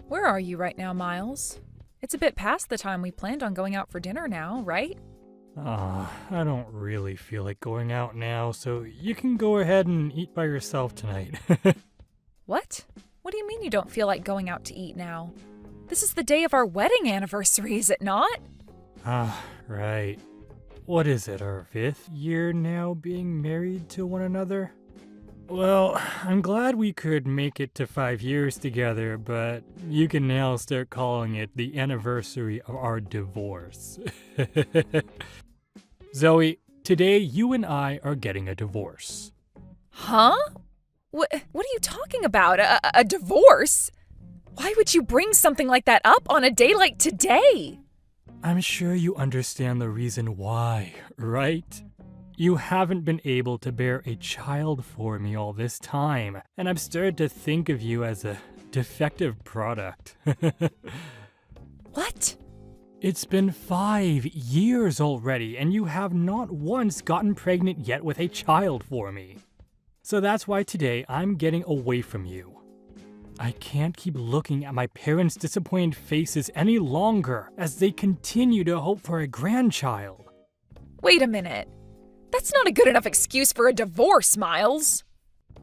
Where are you right now, Miles? It's a bit past the time we planned on going out for dinner now, right? I don't really feel like going out now, so you can go ahead and eat by yourself tonight. What? What do you mean you don't feel like going out to eat now? This is the day of our wedding anniversary, is it not? Right. What is it, our 5th year now being married to one another? Well, I'm glad we could make it to 5 years together, but you can now start calling it the anniversary of our divorce. Zoe, today you and I are getting a divorce. Huh? What are you talking about? A divorce? Why would you bring something like that up on a day like today? I'm sure you understand the reason why, right? You haven't been able to bear a child for me all this time, and I've started to think of you as a defective product. What? It's been 5 years already, and you have not once gotten pregnant yet with a child for me. So that's why today I'm getting away from you. I can't keep looking at my parents' disappointed faces any longer as they continue to hope for a grandchild. Wait a minute. That's not a good enough excuse for a divorce, Miles.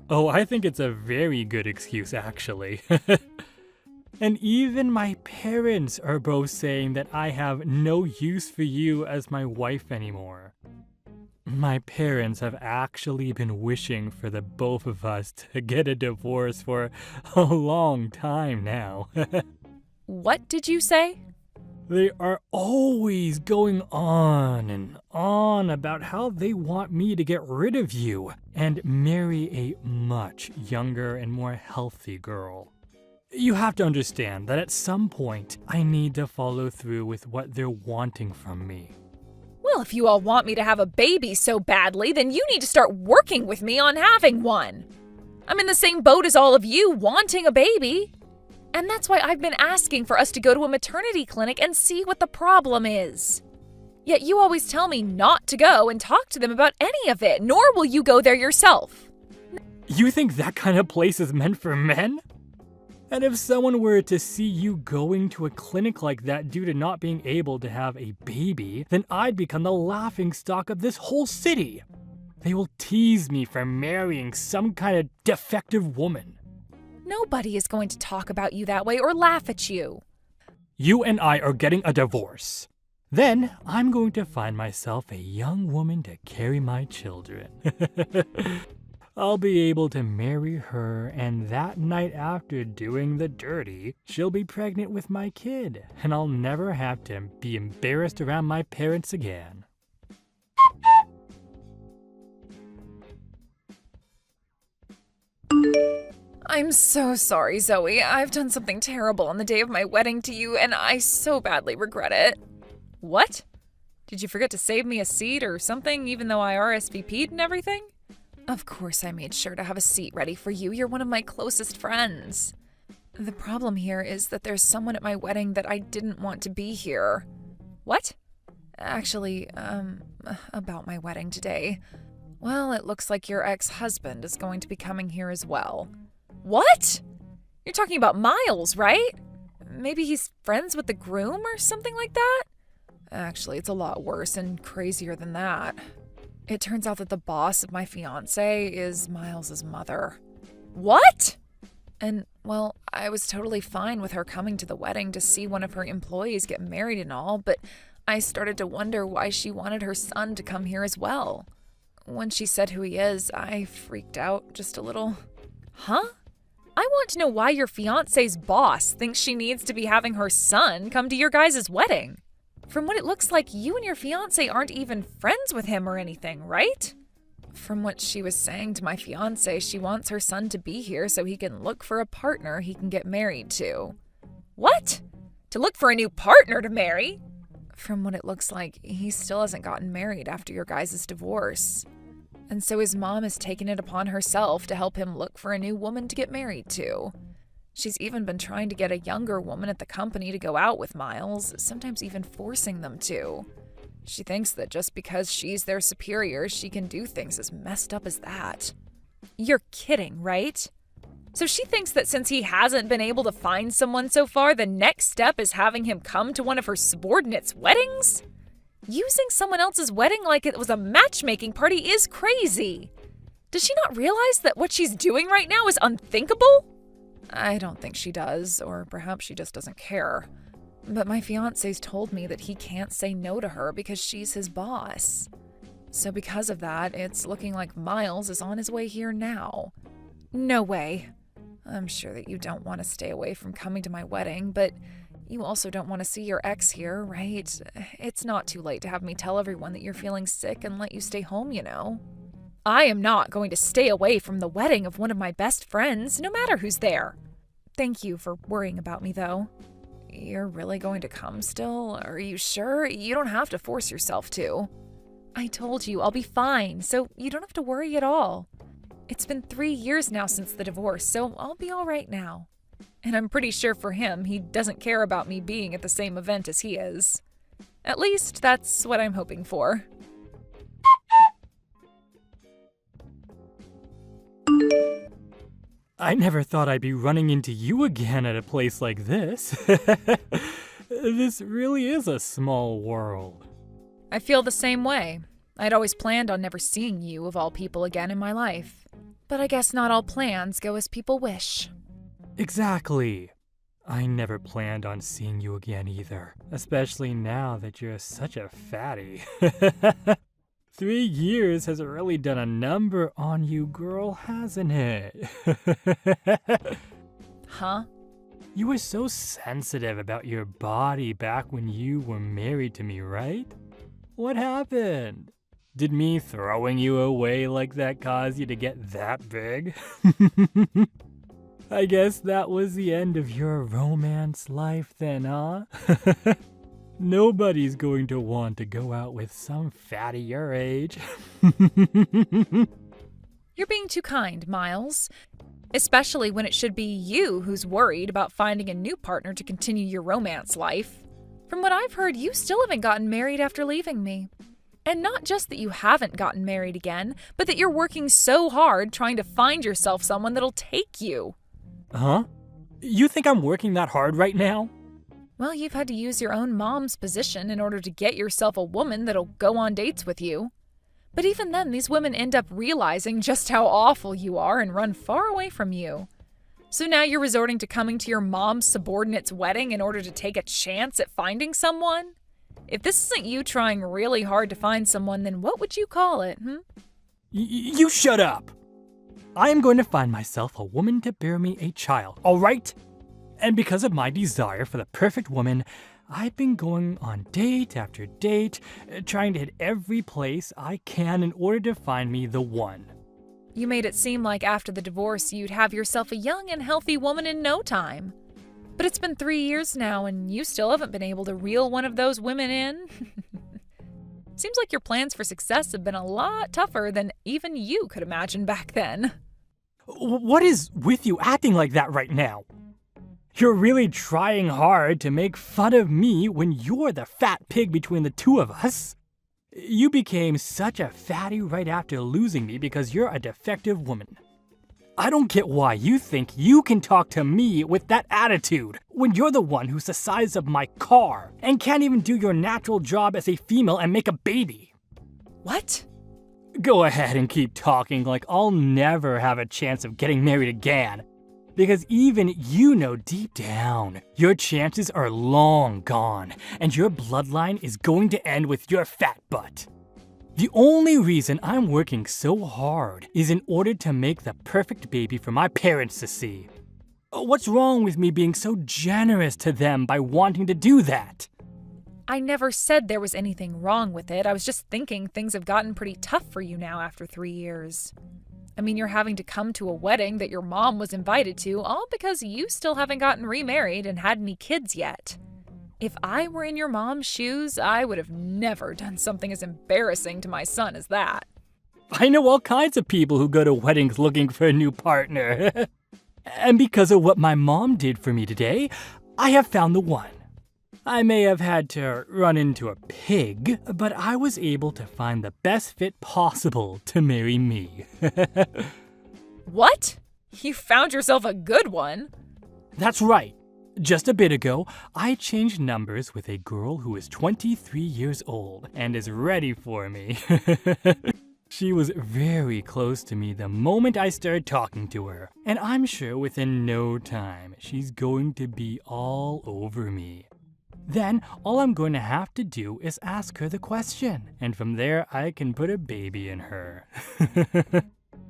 Oh, I think it's a very good excuse, actually. And even my parents are both saying that I have no use for you as my wife anymore. My parents have actually been wishing for the both of us to get a divorce for a long time now. What did you say? They are always going on and on about how they want me to get rid of you and marry a much younger and more healthy girl. You have to understand that at some point, I need to follow through with what they're wanting from me. Well, if you all want me to have a baby so badly, then you need to start working with me on having one. I'm in the same boat as all of you, wanting a baby. And that's why I've been asking for us to go to a maternity clinic and see what the problem is. Yet you always tell me not to go and talk to them about any of it, nor will you go there yourself. You think that kind of place is meant for men? And if someone were to see you going to a clinic like that due to not being able to have a baby, then I'd become the laughingstock of this whole city. They will tease me for marrying some kind of defective woman. Nobody is going to talk about you that way or laugh at you. You and I are getting a divorce. Then I'm going to find myself a young woman to carry my children. I'll be able to marry her, and that night after doing the dirty, she'll be pregnant with my kid, and I'll never have to be embarrassed around my parents again. I'm so sorry, Zoe. I've done something terrible on the day of my wedding to you, and I so badly regret it. What? Did you forget to save me a seat or something, even though I RSVP'd and everything? Of course I made sure to have a seat ready for you. You're one of my closest friends. The problem here is that there's someone at my wedding that I didn't want to be here. What? Actually, about my wedding today. Well, it looks like your ex-husband is going to be coming here as well. What? You're talking about Miles, right? Maybe he's friends with the groom or something like that? Actually, it's a lot worse and crazier than that. It turns out that the boss of my fiancé is Miles's mother. What? And, well, I was totally fine with her coming to the wedding to see one of her employees get married and all, but I started to wonder why she wanted her son to come here as well. When she said who he is, I freaked out just a little. Huh? I want to know why your fiancé's boss thinks she needs to be having her son come to your guys' wedding. From what it looks like, you and your fiancé aren't even friends with him or anything, right? From what she was saying to my fiancé, she wants her son to be here so he can look for a partner he can get married to. What? To look for a new partner to marry? From what it looks like, he still hasn't gotten married after your guys' divorce. And so his mom has taken it upon herself to help him look for a new woman to get married to. She's even been trying to get a younger woman at the company to go out with Miles, sometimes even forcing them to. She thinks that just because she's their superior, she can do things as messed up as that. You're kidding, right? So she thinks that since he hasn't been able to find someone so far, the next step is having him come to one of her subordinates' weddings? Using someone else's wedding like it was a matchmaking party is crazy. Does she not realize that what she's doing right now is unthinkable? I don't think she does, or perhaps she just doesn't care. But my fiancé's told me that he can't say no to her because she's his boss. So because of that, it's looking like Miles is on his way here now. No way. I'm sure that you don't want to stay away from coming to my wedding, but you also don't want to see your ex here, right? It's not too late to have me tell everyone that you're feeling sick and let you stay home, you know. I am not going to stay away from the wedding of one of my best friends, no matter who's there. Thank you for worrying about me, though. You're really going to come still? Are you sure? You don't have to force yourself to. I told you I'll be fine, so you don't have to worry at all. It's been 3 years now since the divorce, so I'll be all right now. And I'm pretty sure for him, he doesn't care about me being at the same event as he is. At least, that's what I'm hoping for. I never thought I'd be running into you again at a place like this. This really is a small world. I feel the same way. I'd always planned on never seeing you, of all people, again in my life. But I guess not all plans go as people wish. Exactly. I never planned on seeing you again either, especially now that you're such a fatty. 3 years has really done a number on you, girl, hasn't it? Huh? You were so sensitive about your body back when you were married to me, right? What happened? Did me throwing you away like that cause you to get that big? I guess that was the end of your romance life then, huh? Nobody's going to want to go out with some fatty your age. You're being too kind, Miles. Especially when it should be you who's worried about finding a new partner to continue your romance life. From what I've heard, you still haven't gotten married after leaving me. And not just that you haven't gotten married again, but that you're working so hard trying to find yourself someone that'll take you. Huh? You think I'm working that hard right now? Well, you've had to use your own mom's position in order to get yourself a woman that'll go on dates with you. But even then, these women end up realizing just how awful you are and run far away from you. So now you're resorting to coming to your mom's subordinate's wedding in order to take a chance at finding someone? If this isn't you trying really hard to find someone, then what would you call it, You shut up! I am going to find myself a woman to bear me a child, all right? And because of my desire for the perfect woman, I've been going on date after date, trying to hit every place I can in order to find me the one. You made it seem like after the divorce you'd have yourself a young and healthy woman in no time. But it's been 3 years now and you still haven't been able to reel one of those women in? Seems like your plans for success have been a lot tougher than even you could imagine back then. What is with you acting like that right now? You're really trying hard to make fun of me when you're the fat pig between the two of us. You became such a fatty right after losing me because you're a defective woman. I don't get why you think you can talk to me with that attitude when you're the one who's the size of my car and can't even do your natural job as a female and make a baby. What? Go ahead and keep talking like I'll never have a chance of getting married again. Because even you know deep down, your chances are long gone, and your bloodline is going to end with your fat butt. The only reason I'm working so hard is in order to make the perfect baby for my parents to see. What's wrong with me being so generous to them by wanting to do that? I never said there was anything wrong with it. I was just thinking things have gotten pretty tough for you now after 3 years. I mean, you're having to come to a wedding that your mom was invited to, all because you still haven't gotten remarried and had any kids yet. If I were in your mom's shoes, I would have never done something as embarrassing to my son as that. I know all kinds of people who go to weddings looking for a new partner. And because of what my mom did for me today, I have found the one. I may have had to run into a pig, but I was able to find the best fit possible to marry me. What? You found yourself a good one. That's right. Just a bit ago, I changed numbers with a girl who is 23 years old and is ready for me. She was very close to me the moment I started talking to her, and I'm sure within no time she's going to be all over me. Then all I'm going to have to do is ask her the question, and from there I can put a baby in her.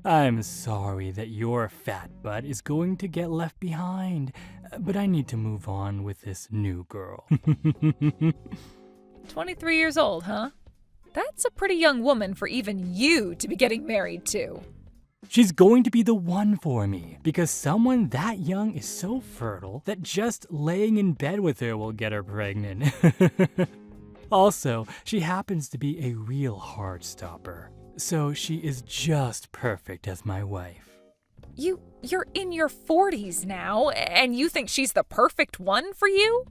I'm sorry that your fat butt is going to get left behind, but I need to move on with this new girl. 23 years old, huh? That's a pretty young woman for even you to be getting married to. She's going to be the one for me, because someone that young is so fertile that just laying in bed with her will get her pregnant. Also, she happens to be a real heart stopper, so she is just perfect as my wife. You're in your 40s now, and you think she's the perfect one for you?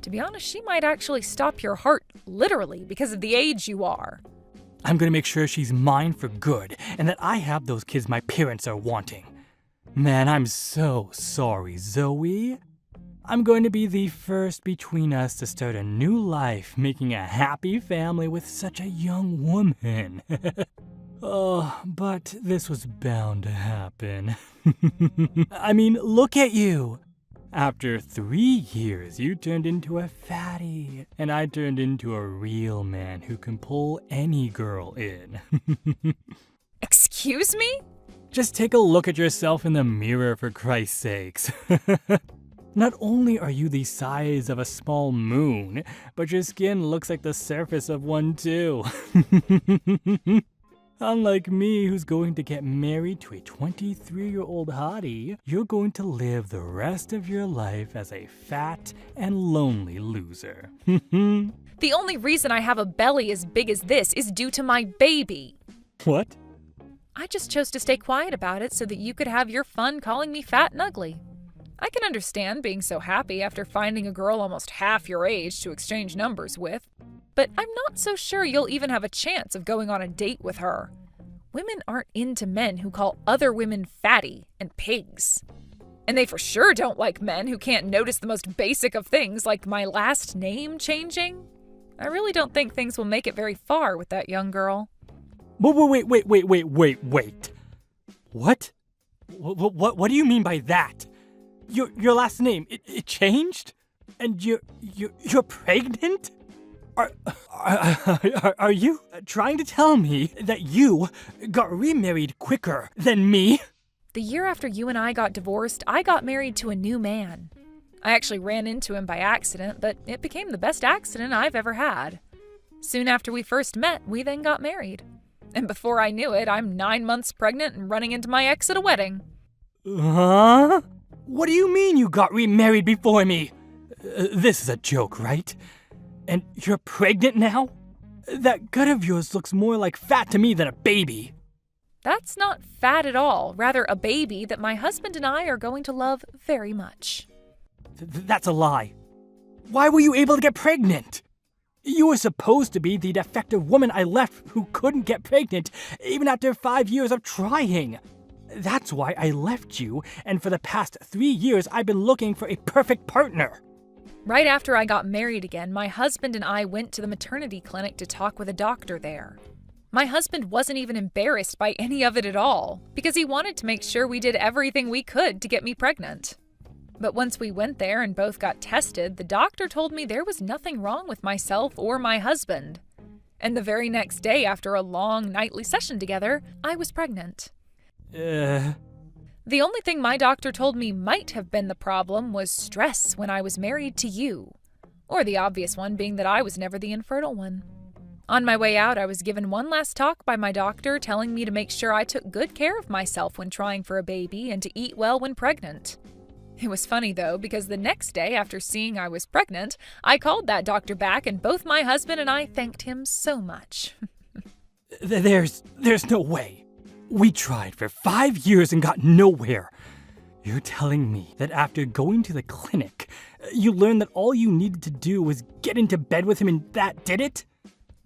To be honest, she might actually stop your heart, literally, because of the age you are. I'm gonna make sure she's mine for good, and that I have those kids my parents are wanting. Man, I'm so sorry, Zoe. I'm going to be the first between us to start a new life, making a happy family with such a young woman. Oh, but this was bound to happen. I mean, look at you. After 3 years, you turned into a fatty, and I turned into a real man who can pull any girl in. Excuse me? Just take a look at yourself in the mirror, for Christ's sakes. Not only are you the size of a small moon, but your skin looks like the surface of one too. Unlike me, who's going to get married to a 23-year-old hottie, you're going to live the rest of your life as a fat and lonely loser. The only reason I have a belly as big as this is due to my baby. What? I just chose to stay quiet about it so that you could have your fun calling me fat and ugly. I can understand being so happy after finding a girl almost half your age to exchange numbers with, but I'm not so sure you'll even have a chance of going on a date with her. Women aren't into men who call other women fatty and pigs. And they for sure don't like men who can't notice the most basic of things like my last name changing. I really don't think things will make it very far with that young girl. Wait. What? What do you mean by that? Your last name, it changed? And you're pregnant? Are you trying to tell me that you got remarried quicker than me? The year after you and I got divorced, I got married to a new man. I actually ran into him by accident, but it became the best accident I've ever had. Soon after we first met, we then got married. And before I knew it, I'm 9 months pregnant and running into my ex at a wedding. Huh? What do you mean you got remarried before me? This is a joke, right? And you're pregnant now? That gut of yours looks more like fat to me than a baby. That's not fat at all, rather a baby that my husband and I are going to love very much. That's a lie. Why were you able to get pregnant? You were supposed to be the defective woman I left who couldn't get pregnant even after 5 years of trying. That's why I left you, and for the past 3 years I've been looking for a perfect partner. Right after I got married again, my husband and I went to the maternity clinic to talk with a doctor there. My husband wasn't even embarrassed by any of it at all, because he wanted to make sure we did everything we could to get me pregnant. But once we went there and both got tested, the doctor told me there was nothing wrong with myself or my husband. And the very next day, after a long nightly session together, I was pregnant. The only thing my doctor told me might have been the problem was stress when I was married to you. Or the obvious one being that I was never the infertile one. On my way out, I was given one last talk by my doctor telling me to make sure I took good care of myself when trying for a baby and to eat well when pregnant. It was funny though, because the next day after seeing I was pregnant, I called that doctor back and both my husband and I thanked him so much. There's no way. We tried for 5 years and got nowhere. You're telling me that after going to the clinic, you learned that all you needed to do was get into bed with him and that did it?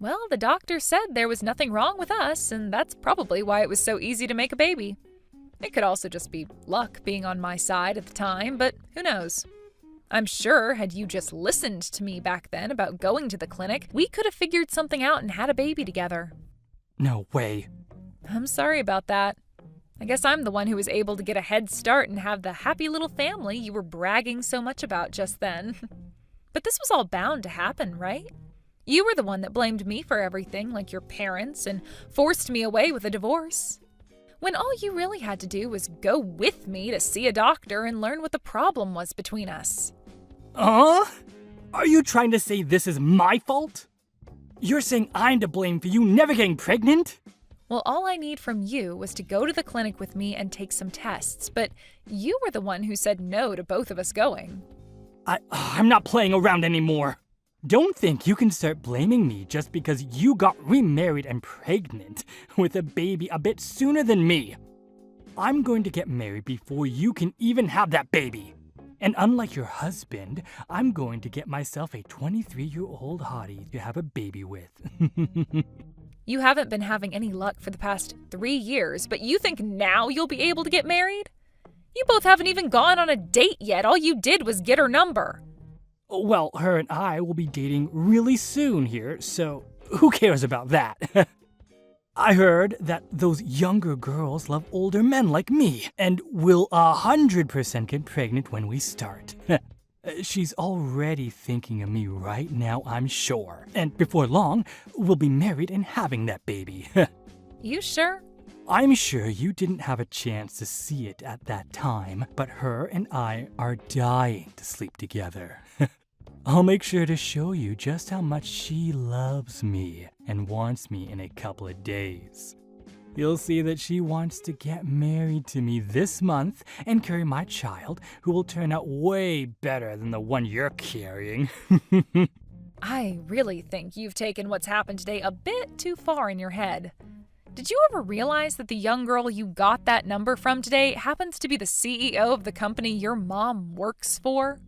Well, the doctor said there was nothing wrong with us, and that's probably why it was so easy to make a baby. It could also just be luck being on my side at the time, but who knows? I'm sure had you just listened to me back then about going to the clinic, we could have figured something out and had a baby together. No way. I'm sorry about that. I guess I'm the one who was able to get a head start and have the happy little family you were bragging so much about just then. But this was all bound to happen, right? You were the one that blamed me for everything, like your parents, and forced me away with a divorce. When all you really had to do was go with me to see a doctor and learn what the problem was between us. Are you trying to say this is my fault? You're saying I'm to blame for you never getting pregnant? Well, all I need from you was to go to the clinic with me and take some tests, but you were the one who said no to both of us going. I'm not playing around anymore. Don't think you can start blaming me just because you got remarried and pregnant with a baby a bit sooner than me. I'm going to get married before you can even have that baby. And unlike your husband, I'm going to get myself a 23-year-old hottie to have a baby with. You haven't been having any luck for the past 3 years, but you think now you'll be able to get married? You both haven't even gone on a date yet. All you did was get her number. Well, her and I will be dating really soon here, so who cares about that? I heard that those younger girls love older men like me, and will 100% get pregnant when we start. She's already thinking of me right now, I'm sure. And before long, we'll be married and having that baby. You sure? I'm sure you didn't have a chance to see it at that time, but her and I are dying to sleep together. I'll make sure to show you just how much she loves me and wants me in a couple of days. You'll see that she wants to get married to me this month and carry my child, who will turn out way better than the one you're carrying. I really think you've taken what's happened today a bit too far in your head. Did you ever realize that the young girl you got that number from today happens to be the CEO of the company your mom works for?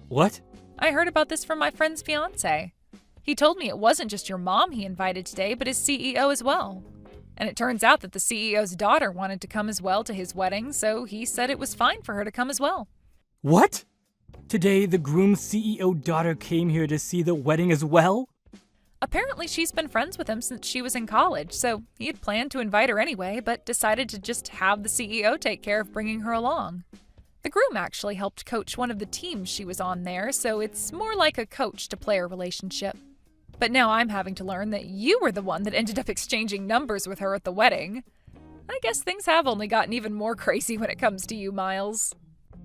What? I heard about this from my friend's fiancé. He told me it wasn't just your mom he invited today, but his CEO as well. And it turns out that the CEO's daughter wanted to come as well to his wedding, so he said it was fine for her to come as well. What? Today, the groom's CEO daughter came here to see the wedding as well? Apparently she's been friends with him since she was in college, so he had planned to invite her anyway, but decided to just have the CEO take care of bringing her along. The groom actually helped coach one of the teams she was on there, so it's more like a coach-to-player relationship. But now I'm having to learn that you were the one that ended up exchanging numbers with her at the wedding. I guess things have only gotten even more crazy when it comes to you, Miles.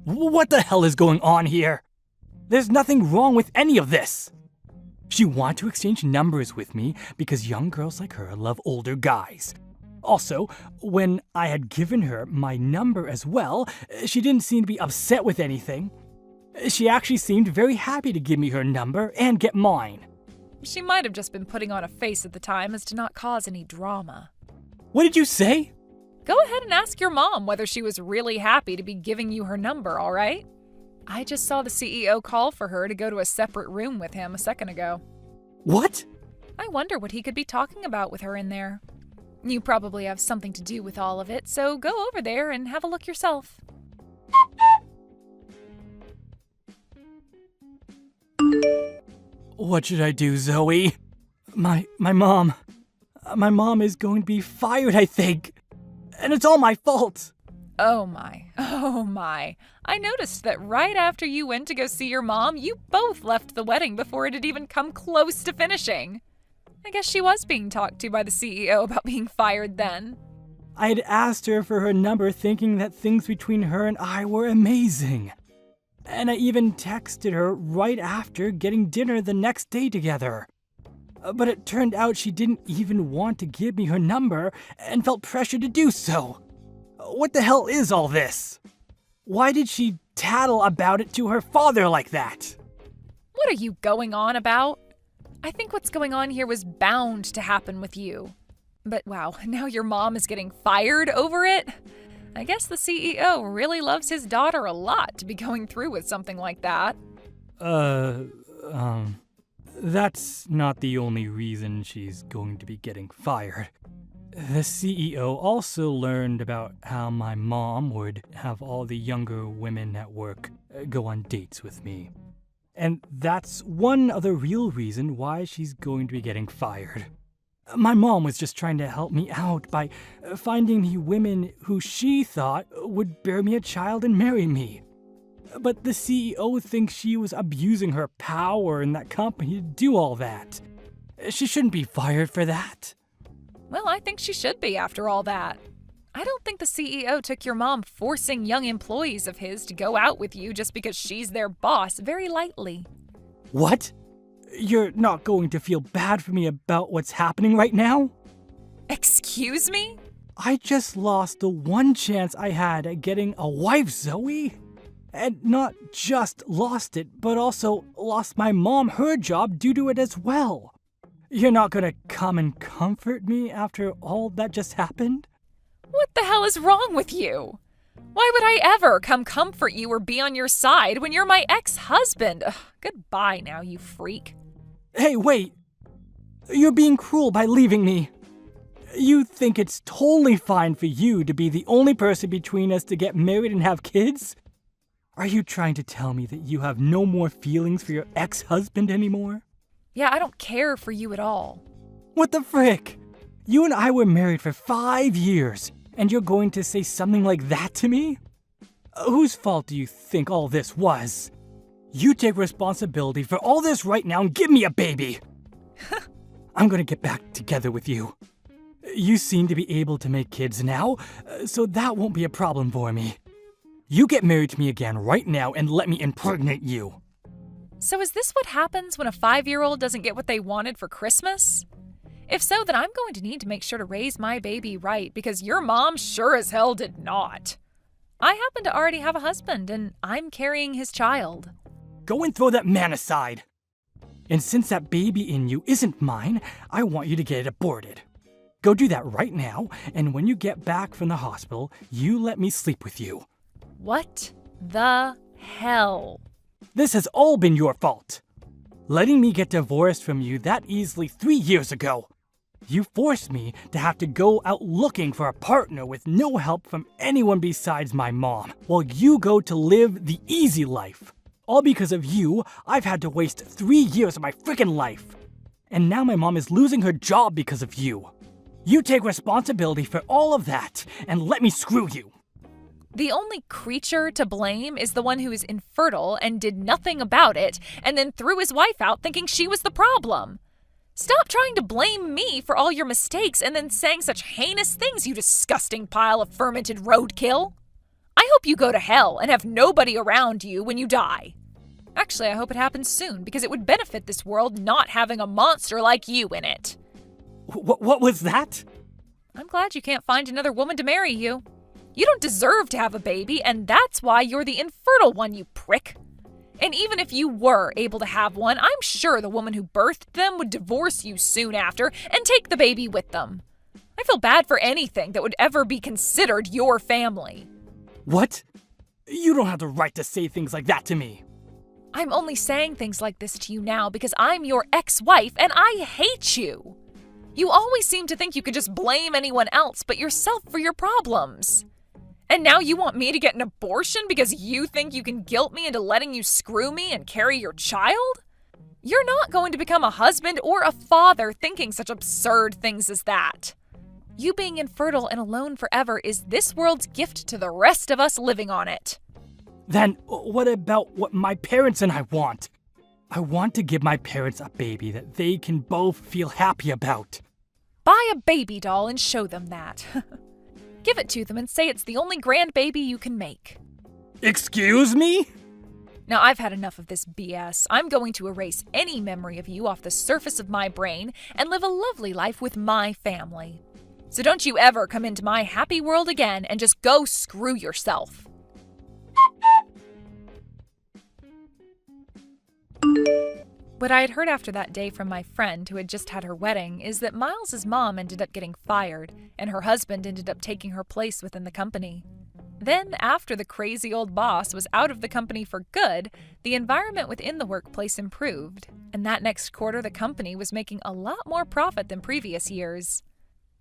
What the hell is going on here? There's nothing wrong with any of this. She wanted to exchange numbers with me because young girls like her love older guys. Also, when I had given her my number as well, she didn't seem to be upset with anything. She actually seemed very happy to give me her number and get mine. She might have just been putting on a face at the time as to not cause any drama. What did you say? Go ahead and ask your mom whether she was really happy to be giving you her number, all right? I just saw the CEO call for her to go to a separate room with him a second ago. What? I wonder what he could be talking about with her in there. You probably have something to do with all of it, so go over there and have a look yourself. What should I do, Zoe? My mom is going to be fired, I think. And it's all my fault. Oh my. I noticed that right after you went to go see your mom, you both left the wedding before it had even come close to finishing. I guess she was being talked to by the CEO about being fired then. I had asked her for her number thinking that things between her and I were amazing. And I even texted her right after getting dinner the next day together. But it turned out she didn't even want to give me her number and felt pressure to do so. What the hell is all this? Why did she tattle about it to her father like that? What are you going on about? I think what's going on here was bound to happen with you. But wow, now your mom is getting fired over it? I guess the CEO really loves his daughter a lot to be going through with something like that. That's not the only reason she's going to be getting fired. The CEO also learned about how my mom would have all the younger women at work go on dates with me. And that's one other real reason why she's going to be getting fired. My mom was just trying to help me out by finding me women who she thought would bear me a child and marry me. But the CEO thinks she was abusing her power in that company to do all that. She shouldn't be fired for that. Well, I think she should be after all that. I don't think the CEO took your mom forcing young employees of his to go out with you just because she's their boss very lightly. What? You're not going to feel bad for me about what's happening right now? Excuse me? I just lost the one chance I had at getting a wife, Zoe. And not just lost it, but also lost my mom her job due to it as well. You're not gonna come and comfort me after all that just happened? What the hell is wrong with you? Why would I ever come comfort you or be on your side when you're my ex-husband? Ugh, goodbye now, you freak. Hey, wait! You're being cruel by leaving me. You think it's totally fine for you to be the only person between us to get married and have kids? Are you trying to tell me that you have no more feelings for your ex-husband anymore? Yeah, I don't care for you at all. What the frick? You and I were married for 5 years, and you're going to say something like that to me? Whose fault do you think all this was? You take responsibility for all this right now and give me a baby! I'm gonna get back together with you. You seem to be able to make kids now, so that won't be a problem for me. You get married to me again right now and let me impregnate you. So is this what happens when a 5-year-old doesn't get what they wanted for Christmas? If so, then I'm going to need to make sure to raise my baby right because your mom sure as hell did not. I happen to already have a husband and I'm carrying his child. Go and throw that man aside. And since that baby in you isn't mine, I want you to get it aborted. Go do that right now, and when you get back from the hospital, you let me sleep with you. What the hell? This has all been your fault. Letting me get divorced from you that easily 3 years ago. You forced me to have to go out looking for a partner with no help from anyone besides my mom, while you go to live the easy life. All because of you, I've had to waste 3 years of my frickin' life. And now my mom is losing her job because of you. You take responsibility for all of that, and let me screw you. The only creature to blame is the one who is infertile and did nothing about it, and then threw his wife out thinking she was the problem. Stop trying to blame me for all your mistakes and then saying such heinous things, you disgusting pile of fermented roadkill. I hope you go to hell and have nobody around you when you die. Actually, I hope it happens soon because it would benefit this world not having a monster like you in it. What was that? I'm glad you can't find another woman to marry you. You don't deserve to have a baby, and that's why you're the infertile one, you prick. And even if you were able to have one, I'm sure the woman who birthed them would divorce you soon after and take the baby with them. I feel bad for anything that would ever be considered your family. What? You don't have the right to say things like that to me. I'm only saying things like this to you now because I'm your ex-wife and I hate you. You always seem to think you could just blame anyone else but yourself for your problems. And now you want me to get an abortion because you think you can guilt me into letting you screw me and carry your child? You're not going to become a husband or a father thinking such absurd things as that. You being infertile and alone forever is this world's gift to the rest of us living on it. Then what about what my parents and I want? I want to give my parents a baby that they can both feel happy about. Buy a baby doll and show them that. Give it to them and say it's the only grandbaby you can make. Excuse me? Now, I've had enough of this BS. I'm going to erase any memory of you off the surface of my brain and live a lovely life with my family. So don't you ever come into my happy world again and just go screw yourself. What I had heard after that day from my friend who had just had her wedding is that Miles's mom ended up getting fired, and her husband ended up taking her place within the company. Then, after the crazy old boss was out of the company for good, the environment within the workplace improved, and that next quarter the company was making a lot more profit than previous years.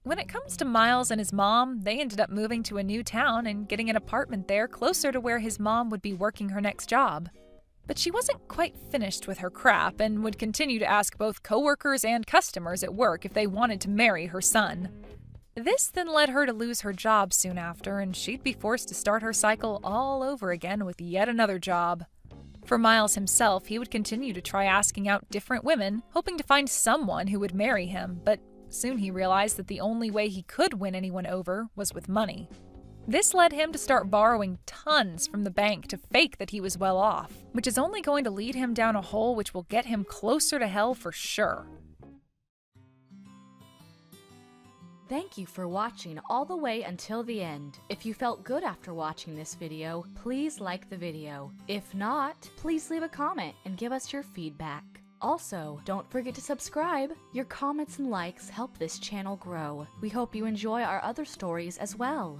When it comes to Miles and his mom, they ended up moving to a new town and getting an apartment there closer to where his mom would be working her next job. But she wasn't quite finished with her crap and would continue to ask both coworkers and customers at work if they wanted to marry her son. This then led her to lose her job soon after, and she'd be forced to start her cycle all over again with yet another job. For Miles himself, he would continue to try asking out different women, hoping to find someone who would marry him, but soon he realized that the only way he could win anyone over was with money. This led him to start borrowing tons from the bank to fake that he was well off, which is only going to lead him down a hole which will get him closer to hell for sure. Thank you for watching all the way until the end. If you felt good after watching this video, please like the video. If not, please leave a comment and give us your feedback. Also, don't forget to subscribe. Your comments and likes help this channel grow. We hope you enjoy our other stories as well.